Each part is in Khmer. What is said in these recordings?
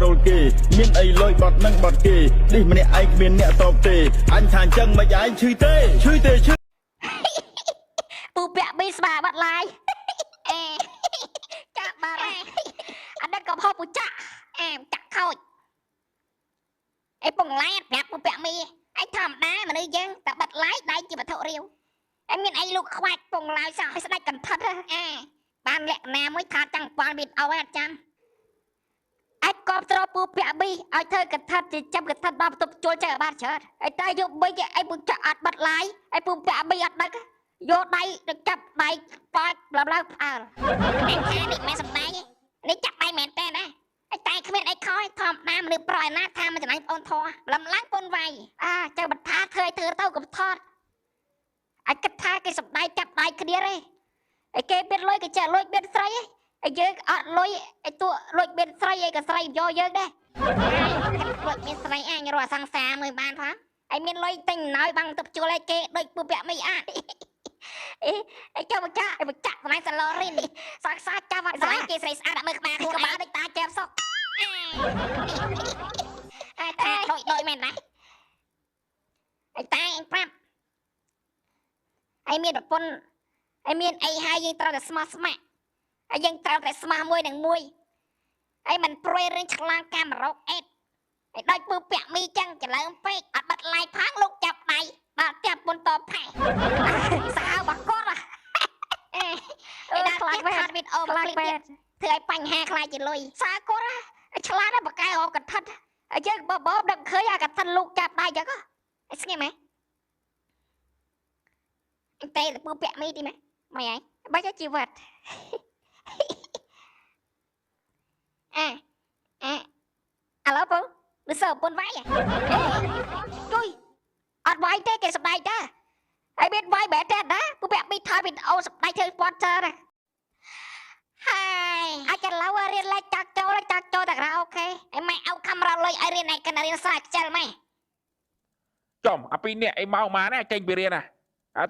រលគេមានអីលុយបត់នឹងបត់គេនេះម្នាក់ឯងគ្មានអ្នកតបទេអញថាអញ្ចឹងមិនឯងឈឺទេឈឺពូពាក់ប៊ីស្បាបាត់ឡាយអេចាក់បាត់អានេះក៏ផុសពូចាក់ចាក់ខូចអេពងឡាយប្រាប់ពូពាក់មីឯងធម្មតាមនុស្សយើងតែបាត់ឡាយដៃជាវត្ថុរាវឯងមានអីលោកខ្វាច់ពងឡាយសោះឲ្យស្ដាច់កន្ធិតបានលក្ខណៈមួយថាចង់ប៉ាល់វីដេអូអត់ចាំអាចកប់ស្រោពូពាក់ប៊ីឲ្យធ្វើកន្ធិតជាចាប់កន្ធិតដល់បន្ទប់ជួលចែកបានច្រើនហើយតែយកប៊ីឯងពូចាក់អត់បាត់ឡាយឯងពូពាក់ប៊ីអត់ដឹកយកដៃទៅចាប់ដៃប៉ាច់ប្លៅផ្អើលឯងថានេះមិនសំដែងនេះចាប់ដៃមែនទេណាឯតែគ្មានអីខយធម្មតាមនុស្សប្រយណាថាមិនចំណាញ់ប្អូនធေါ်លំឡើងពុនវាយចាំបថាធ្វើទៅកុំថតអាចគិតថាគេសំដែងចាប់ដៃគ្នាទេឯគេបៀតលុយគេចាក់លុយបៀតស្រីឯយើងអត់លុយឯតួលុយបៀតស្រីឯក៏ស្រីយកយើងដែរលុយបៀតស្រីអញរកសង្សារមើលបានផងឯមានលុយទិញអំណោយបាំងទៅជួលឯគេដូចពូពាក់មីឯចាំបចាក់ស្នៃសាឡូរីនសាក់សាចាប់ស្នៃគេស្រីស្អាតមើលក្បាលក្បាលដូចតាចែបសុកតែដូចមែនណាតែអញប្រាប់ឯមានប្រពន្ធឯមានអីហើយយើងត្រូវតែស្មោះស្ម័គ្រហើយយើងត្រូវតែស្មោះមួយនឹងមួយឯមិនព្រួយរឿងឆ្លងកាមរោគអេដឯដូចពូពាក់មីចឹងច្រឡើមពេកអត់បិទឡាយផាំងលោកចាប់ដៃដល់ផ្ទះពុនតបផែសាវបកកត់ដល់ខ្លាចវេទវីដេអូមកឃ្លីបធ្វើឲ្យបញ្ហាខ្លាចជាលុយសាកត់ឆ្លាតបកែរកកន្ធិតយើងបបដឹកឃើញអាកន្ធិតលោកចាប់ដៃចឹងស្ងៀមហ៎តែពូពាក់មីទីម៉េចមិនឯងបាច់ជីវិតឥឡូវពូលឺសើពុនវាយជួយអត់វាយទេគេសម្ដែងតាហើយមានវាយបែបតែណាពូពាក់មីថយវីដេអូសម្ដែងធ្វើ sponsor ណាហើយអាចឡូវរៀនលេខចាក់ចូលតែក្រៅអូខេហើយម៉ែឲ្យកាមេរ៉ាលុយឲ្យរៀនឯកណារៀនសាខ្ជិលម៉ែចំអាពីនេះឯមកម៉ាណាចេញពីរៀនណា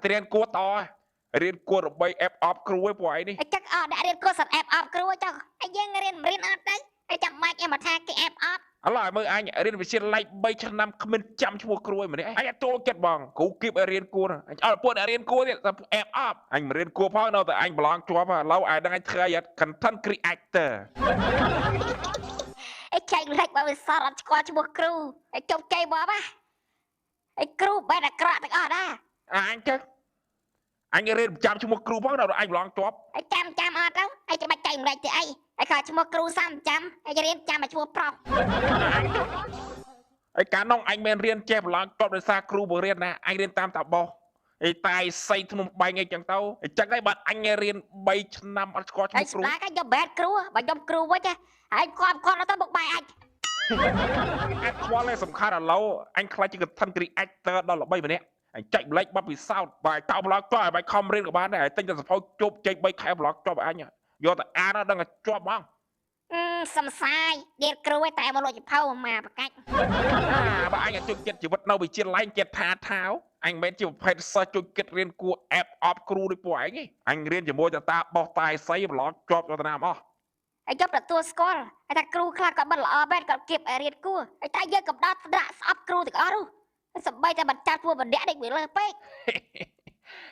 ទៅរៀនគួរតរៀនគួររបី app up គ្រូឯពួកឯនេះចឹកដាក់រៀនគួរសិត app up គ្រូចុះហើយយើងរៀនអត់ទៅហើយចាំបាច់ឯមកថាគេ app up ឥឡូវឲ្យមើលអញរៀនវិទ្យាល័យ3ឆ្នាំគ្មានចាំឈ្មោះគ្រូឯម្នាក់អញអត់ចូលចិត្តបងគ្រូគៀបឲ្យរៀនគួរអញអត់ពួកអ្នករៀនគួរទៀតតែ app up អញមិនរៀនគួរផងនៅតែអញប្រឡងជាប់ឥឡូវឯដឹងអញធ្វើឲ្យ content creator ចែកលេខបើវាសល់អត់ស្គាល់ឈ្មោះគ្រូឲ្យចុំចៃបបឯគ្រូបែរអាក្រក់ទាំងអស់ដែរអញចឹងអញរៀនចាំឈ្មោះគ្រូផងដល់អញប្រឡងជាប់ឲ្យចាំអត់ទៅឲ្យចាំបាច់ចៃម្លេចទេអីឲ្យខោឈ្មោះគ្រូសាំចាំឲ្យរៀនចាំឲ្យឈ្មោះប្រុសហើយកាលនោះអញមិនរៀនចេះប្រឡងជាប់ដោយសារគ្រូបង្រៀនណាអញរៀនតាមតាបោះឯតែសៃធ្នំបែងអីចឹងទៅអញ្ចឹងហើយបាត់អញរៀន3ឆ្នាំអត់ស្គាល់ឈ្មោះគ្រូហើយយកបែតគ្រូបើខ្ញុំគ្រូវិញហើយគាត់ទៅបុកបាយអាចខ្វល់ឯងសំខាន់ឥឡូវអញខ្លាចជា content creator ដល់ល្បីម្នាក់អញចែកប្លែកបាត់ពិសោធន៍បើតោប្លុកចុះឲ្យបាយខំរៀនក៏បានដែរតែទិញតែសភៅជប់ចេញ3ខែប្លុកជាប់អញយកតែអានដល់ដឹងតែជាប់ហ្មងសំសាយដៀតគ្រូឯតែមកលក់ចភៅមកបកាច់បើអញជួយចិត្តជីវិតនៅវិទ្យាល័យចិត្តថាអញមិនមែនជាប្រភេទសិស្សជួយគិតរៀនគួរ app up គ្រូដូចពួកឯងទេអញរៀនជាមួយតាបោះតែសៃប្លុកជាប់ទៅតាមអស់ហើយយកទទួលស្គាល់ហើយថាគ្រូខ្លះក៏មិនល្អបែបក៏គៀបឲ្យរៀនគួរហើយតែយើងកំដត់ដាក់ស្អប់គ្រូទាំងអស់នោះសំបីតែបច្ចាស់ធ្វើបណ្ឌិតនេះវាលើពេក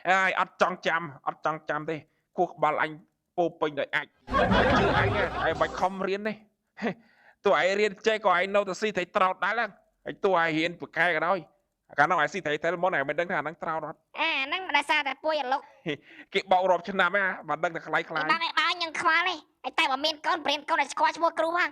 ហើយអត់ចង់ចាំទេគោះក្បាលអញពោពេញដោយអាចជឿអញហើយបាច់ខំរៀននេះទោះឯងរៀនចេះក៏ឯងនៅតែស៊ីត្រីត្រោតដែរហើយទោះឯងរៀនប្រកែក៏ដោយកាលនោះឯងស៊ីត្រីតែមុនឯងមិនដឹងថាអាហ្នឹងត្រោតអត់ហ្នឹងមិនដែលសារតែពួយអាលោកគេបោករាប់ឆ្នាំហ្នឹងមិនដឹងតែខ្លាយបានខ្ញុំខ្វល់ទេតែបើមានកូនព្រៀនកូនឲ្យស្គាល់ឈ្មោះគ្រូហ្នឹង